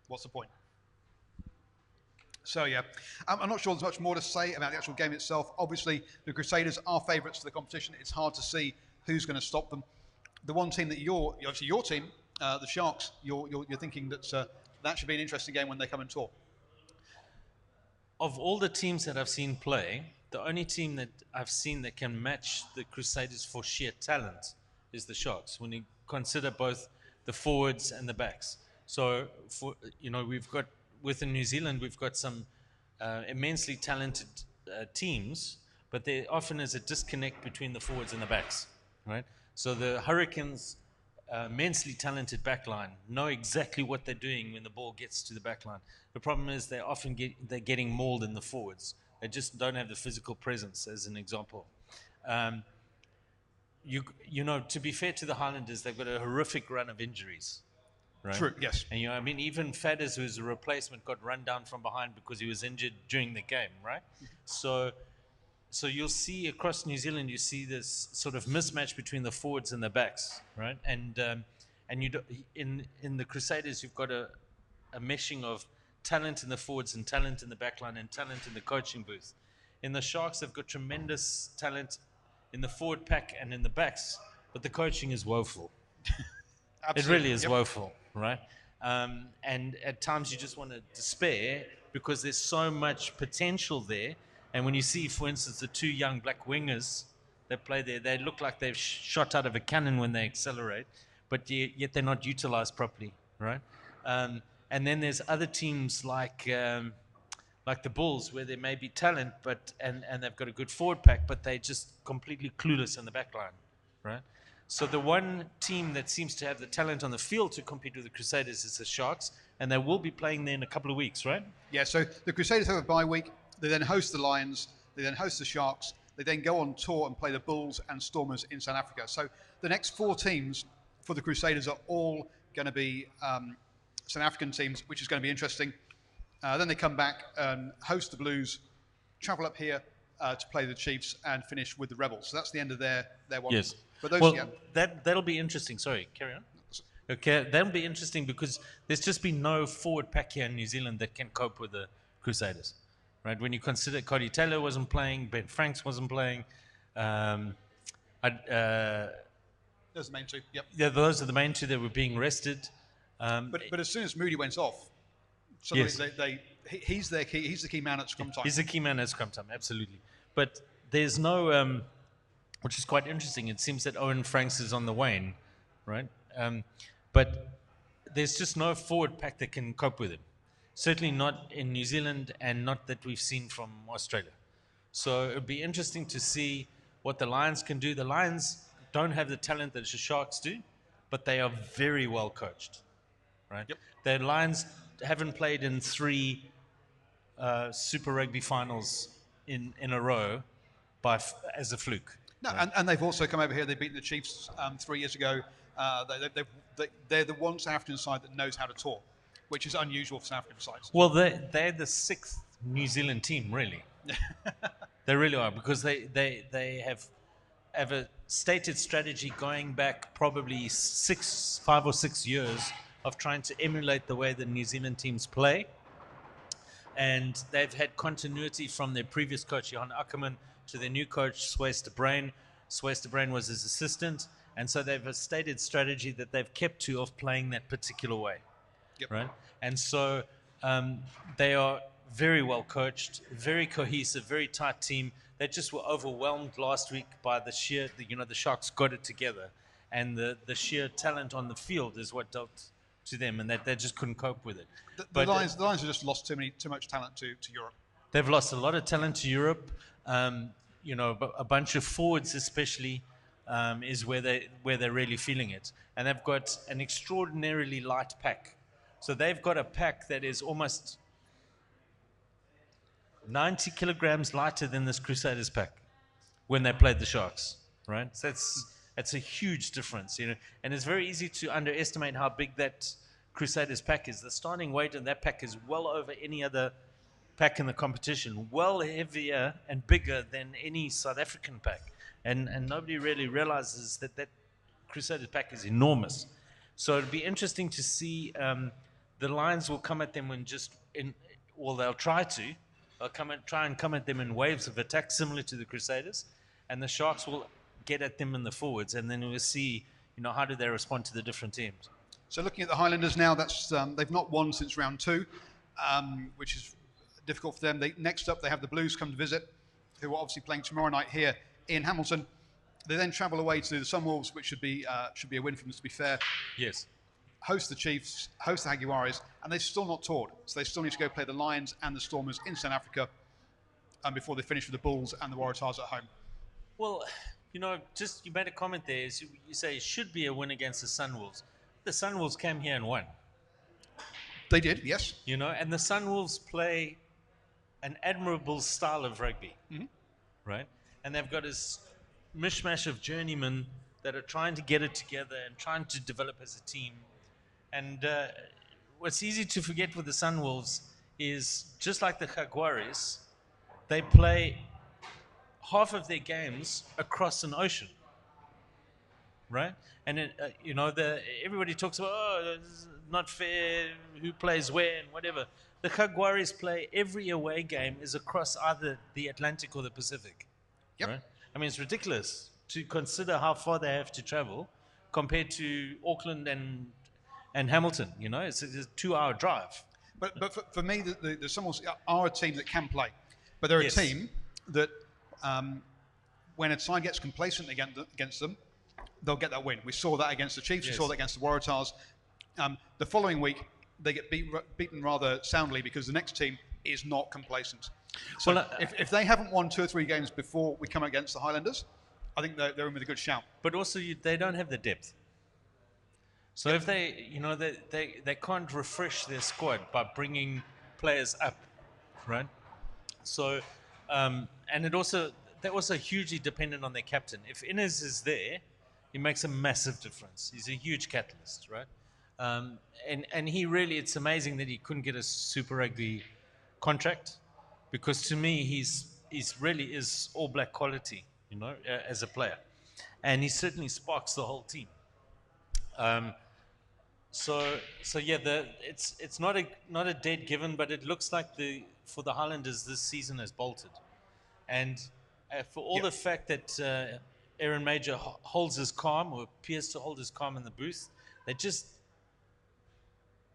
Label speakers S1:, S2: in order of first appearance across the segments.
S1: what's the point? So yeah, I'm not sure there's much more to say about the actual game itself. Obviously, the Crusaders are favourites for the competition. It's hard to see who's going to stop them. The one team that obviously your team, the Sharks, you're thinking that that should be an interesting game when they come and tour.
S2: Of all the teams that I've seen play, the only team that I've seen that can match the Crusaders for sheer talent is the Sharks. When you consider both the forwards and the backs, so we've got within New Zealand we've got some immensely talented teams, but there often is a disconnect between the forwards and the backs, right? So the Hurricanes, immensely talented backline, know exactly what they're doing when the ball gets to the backline. The problem is they're getting mauled in the forwards. They just don't have the physical presence, as an example. To be fair to the Highlanders, they've got a horrific run of injuries. Right?
S1: True, yes.
S2: And even Fadders, who's a replacement, got run down from behind because he was injured during the game, right? So you'll see across New Zealand, you see this sort of mismatch between the forwards and the backs, right? And in the Crusaders, you've got a meshing of talent in the forwards and talent in the backline and talent in the coaching booth. In the Sharks, they've got tremendous talent in the forward pack and in the backs, but the coaching is woeful. It really is woeful, right? And at times you just want to despair because there's so much potential there. And when you see, for instance, the two young black wingers that play there, they look like they've shot out of a cannon when they accelerate, but yet they're not utilized properly, right? And then there's other teams like the Bulls, where there may be talent, and they've got a good forward pack, but they're just completely clueless in the back line, right? So the one team that seems to have the talent on the field to compete with the Crusaders is the Sharks, and they will be playing there in a couple of weeks, right?
S1: Yeah, so the Crusaders have a bye week. They then host the Lions. They then host the Sharks. They then go on tour and play the Bulls and Stormers in South Africa. So the next 4 teams for the Crusaders are all going to be South African teams, which is going to be interesting. Then they come back and host the Blues, travel up here to play the Chiefs, and finish with the Rebels. So that's the end of their one.
S2: Yes.
S1: But those,
S2: well, that'll be interesting. Sorry, carry on. Okay, that'll be interesting because there's just been no forward pack here in New Zealand that can cope with the Crusaders, right? When you consider Cody Taylor wasn't playing, Ben Franks wasn't playing.
S1: Those are the main two. Yep.
S2: Yeah, those are the main two that were being rested.
S1: But as soon as Moody went off, suddenly
S2: yes.
S1: He's the key man at scrum time.
S2: He's the key man at scrum time, absolutely. But there's no, which is quite interesting. It seems that Owen Franks is on the wane, right? But there's just no forward pack that can cope with him. Certainly not in New Zealand, and not that we've seen from Australia. So it'd be interesting to see what the Lions can do. The Lions don't have the talent that the Sharks do, but they are very well coached, right?
S1: Yep.
S2: The Lions haven't played in 3 Super Rugby finals in a row as a fluke.
S1: No, right? and they've also come over here. They've beaten the Chiefs 3 years ago. They're the one South African side that knows how to tour, which is unusual for South African sides.
S2: Well, they're the 6th New Zealand team, really. They really are, because they have a stated strategy going back probably 5 or 6 years of trying to emulate the way the New Zealand teams play. And they've had continuity from their previous coach, Johan Ackerman, to their new coach, Swayze de Bruin. Swayze de Bruin was his assistant. And so they have a stated strategy that they've kept to of playing that particular way.
S1: Yep.
S2: Right? And so they are very well coached, very cohesive, very tight team. They just were overwhelmed last week by the Sharks got it together. And the sheer talent on the field is what dealt to them, and that they just couldn't cope with it.
S1: The Lions have just lost too much talent to Europe.
S2: They've lost a lot of talent to Europe. A bunch of forwards especially is where they're really feeling it. And they've got an extraordinarily light pack. So they've got a pack that is almost 90 kilograms lighter than this Crusaders pack when they played the Sharks, right? So that's a huge difference, and it's very easy to underestimate how big that Crusaders pack is. The starting weight in that pack is well over any other pack in the competition, well heavier and bigger than any South African pack, and nobody really realizes that Crusaders pack is enormous. So it'd be interesting to see the Lions will come at them they'll try to. They'll try and come at them in waves of attack similar to the Crusaders, and the Sharks will get at them in the forwards, and then we'll see, how do they respond to the different teams.
S1: So looking at the Highlanders now, that's they've not won since round 2, which is difficult for them. Next up, they have the Blues come to visit, who are obviously playing tomorrow night here in Hamilton. They then travel away to the Sunwolves, which should be a win for them, to be fair.
S2: Yes.
S1: Host the Chiefs, host the Jaguares, and they're still not toured. So they still need to go play the Lions and the Stormers in South Africa before they finish with the Bulls and the Waratahs at home.
S2: Well, you made a comment there. You say it should be a win against the Sunwolves. The Sunwolves came here and won.
S1: They did, yes.
S2: And the Sunwolves play an admirable style of rugby, right? And they've got this mishmash of journeymen that are trying to get it together and trying to develop as a team. And what's easy to forget with the Sunwolves is, just like the Jaguares, they play half of their games across an ocean, right? And everybody talks about, this is not fair, who plays where and whatever. The Jaguares play every away game is across either the Atlantic or the Pacific.
S1: Yep.
S2: Right? I mean, it's ridiculous to consider how far they have to travel compared to Auckland and Hamilton. It's a 2-hour drive.
S1: But for me, the Sunwolves are a team that can play. But they're a team that, when a side gets complacent against them, they'll get that win. We saw that against the Chiefs.
S2: Yes.
S1: We saw that against the Waratahs. The following week, they get beaten rather soundly because the next team is not complacent. So if they haven't won 2 or 3 games before we come against the Highlanders, I think they're in with a good shout.
S2: But also, they don't have the depth. So if they can't refresh their squad by bringing players up, right? So, and that also hugely dependent on their captain. If Inez is there, he makes a massive difference. He's a huge catalyst, right? And he really, it's amazing that he couldn't get a Super Rugby contract, because to me, he's really is all black quality, as a player. And he certainly sparks the whole team. So yeah, it's not a dead given, but it looks like for the Highlanders this season has bolted, and for all the fact that Aaron Major holds his calm, or appears to hold his calm in the booth,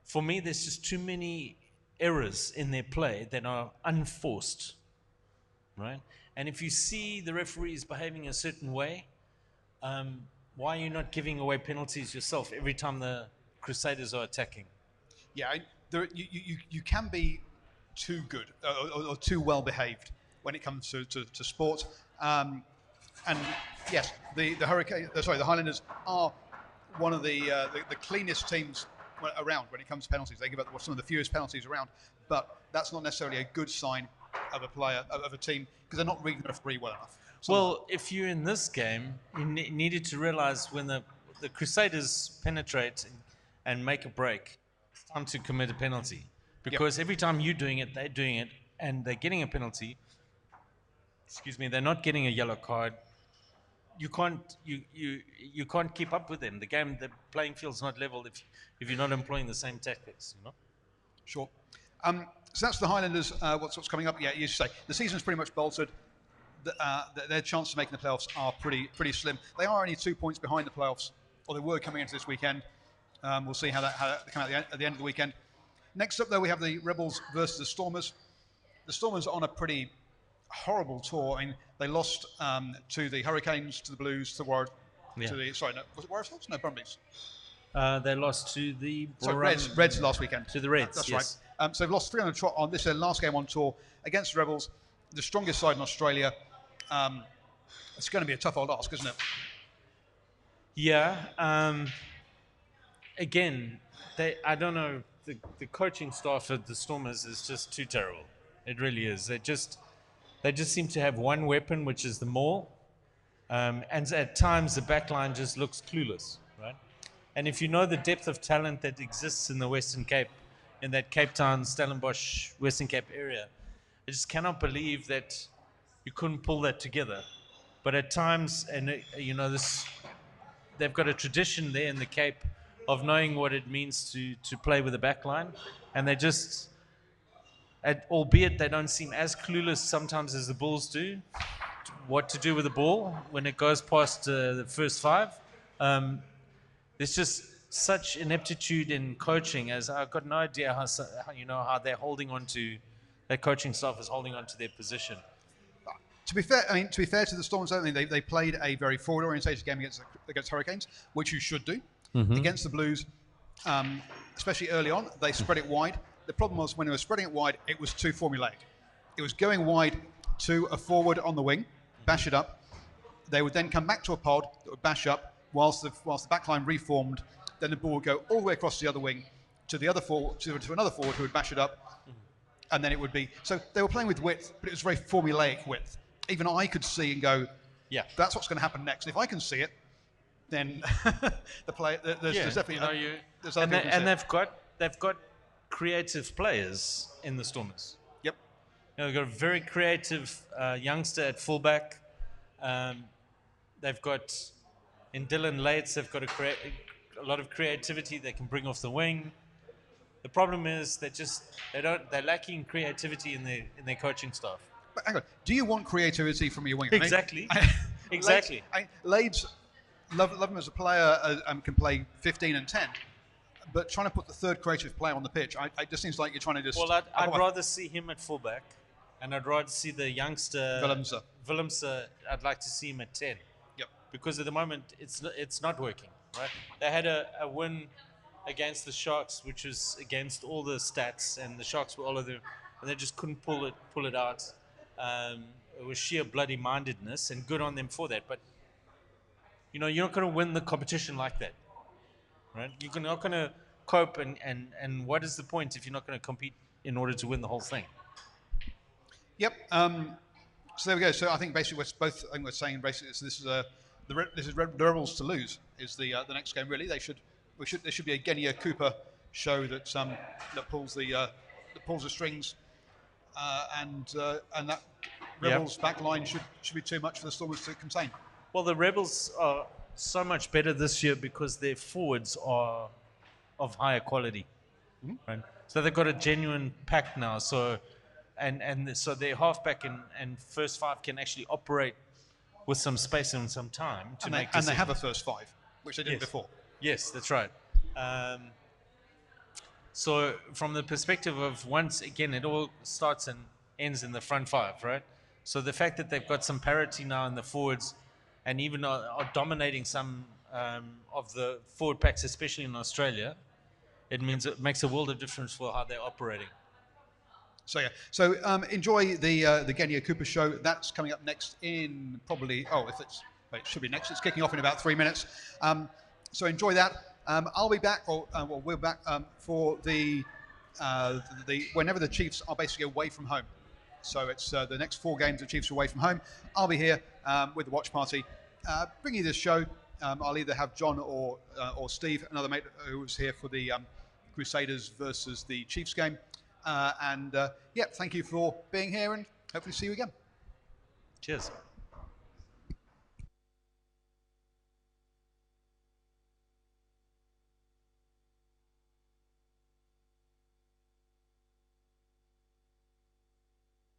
S2: for me, there's just too many errors in their play that are unforced, right? And if you see the referees behaving a certain way, why are you not giving away penalties yourself every time the Crusaders are attacking?
S1: Yeah, you can be too good or too well behaved when it comes to sport. And yes, the Highlanders are one of the cleanest teams around when it comes to penalties. They give up some of the fewest penalties around, but that's not necessarily a good sign of a team, because they're not reading the referee well enough.
S2: Well, if you're in this game, you needed to realize when the Crusaders penetrate and make a break, it's time to commit a penalty. Because every time you're doing it, they're doing it, and they're getting a penalty. They're not getting a yellow card. You can't keep up with them. The playing field's not level if you're not employing the same tactics.
S1: Sure. So that's the Highlanders. What's coming up? Yeah, you say the season's pretty much bolted. Their chances of making the playoffs are pretty slim. They are only 2 points behind the playoffs, or they were coming into this weekend. We'll see how they come out at the end of the weekend. Next up, though, we have the Rebels versus the Stormers. The Stormers are on a pretty horrible tour. I mean, they lost to the Hurricanes, to the Blues, to was it Waratahs? No, Brumbies.
S2: They lost to the
S1: Reds last weekend.
S2: To the Reds,
S1: that's
S2: yes.
S1: Right. So they've lost 3 on the trot on this last game on tour against the Rebels, the strongest side in Australia. It's going to be a tough old ask, isn't it?
S2: Yeah. Again, I don't know. The coaching staff at the Stormers is just too terrible. It really is. They just seem to have one weapon, which is the maul. And at times the backline just looks clueless, right? And if you know the depth of talent that exists in the Western Cape, in that Cape Town, Stellenbosch, Western Cape area, I just cannot believe that you couldn't pull that together. But at times, and they've got a tradition there in the Cape of knowing what it means to play with a back line, and they just, albeit they don't seem as clueless sometimes as the Bulls do, what to do with the ball when it goes past the first five. There's just such ineptitude in coaching, as I've got no idea how they're holding on to, their coaching staff is holding on to their position.
S1: To be fair, to the Storm, certainly they played a very forward-oriented game against Hurricanes, which you should do. Against the Blues, especially early on, they spread it wide. The problem was when they were spreading it wide, it was too formulaic. It was going wide to a forward on the wing, bash it up. They would then come back to a pod that would bash up whilst the back line reformed. Then the ball would go all the way across the other wing to the other forward, to another forward who would bash it up. And then it would be... So they were playing with width, but it was very formulaic width. Even I could see and go,
S2: yeah,
S1: that's what's going to happen next. And if I can see it, then there's definitely...
S2: They've got creative players in the Stormers.
S1: Yep.
S2: They've got a very creative youngster at fullback. They've got, in Dylan Lates, they've got a lot of creativity they can bring off the wing. The problem is they're lacking creativity in their coaching staff.
S1: But hang on, do you want creativity from your winger?
S2: Exactly. Exactly.
S1: Lades, love him as a player, can play 15 and 10. But trying to put the third creative player on the pitch, it just seems like you're trying to just...
S2: Well, I'd rather see him at fullback, and I'd rather see the youngster... Willemse, I'd like to see him at 10.
S1: Yep. Because
S2: at the moment, it's not working, right? They had a win against the Sharks, which was against all the stats, and the Sharks were all of them, and they just couldn't pull it out. It was sheer bloody mindedness, and good on them for that. But, you're not going to win the competition like that. Right? You're not going to cope, and what is the point if you're not going to compete in order to win the whole thing?
S1: Yep. So there we go. So I think basically we're saying basically this is Rebels to lose is the next game really. There should be a Genia Cooper show that pulls the strings, and that Rebels back line should be too much for the Stormers to contain.
S2: Well, the Rebels are so much better this year because their forwards are of higher quality, right? So they've got a genuine pack now. So, so their halfback and first five can actually operate with some space and some time to make decisions.
S1: And they have a first five, which they didn't before.
S2: Yes, that's right. So from the perspective of once again, it all starts and ends in the front five, right? So the fact that they've got some parity now in the forwards, and even are dominating some of the forward packs, especially in Australia, it makes a world of difference for how they're operating.
S1: So enjoy the Genia Cooper show. That's coming up next in probably it should be next. It's kicking off in about 3 minutes. So enjoy that. I'll be back, we're back for the whenever the Chiefs are basically away from home. So it's the next 4 games the Chiefs are away from home. I'll be here with the watch party, bringing you this show. I'll either have John or Steve, another mate who was here for the Crusaders versus the Chiefs game. Thank you for being here, and hopefully see you again.
S2: Cheers.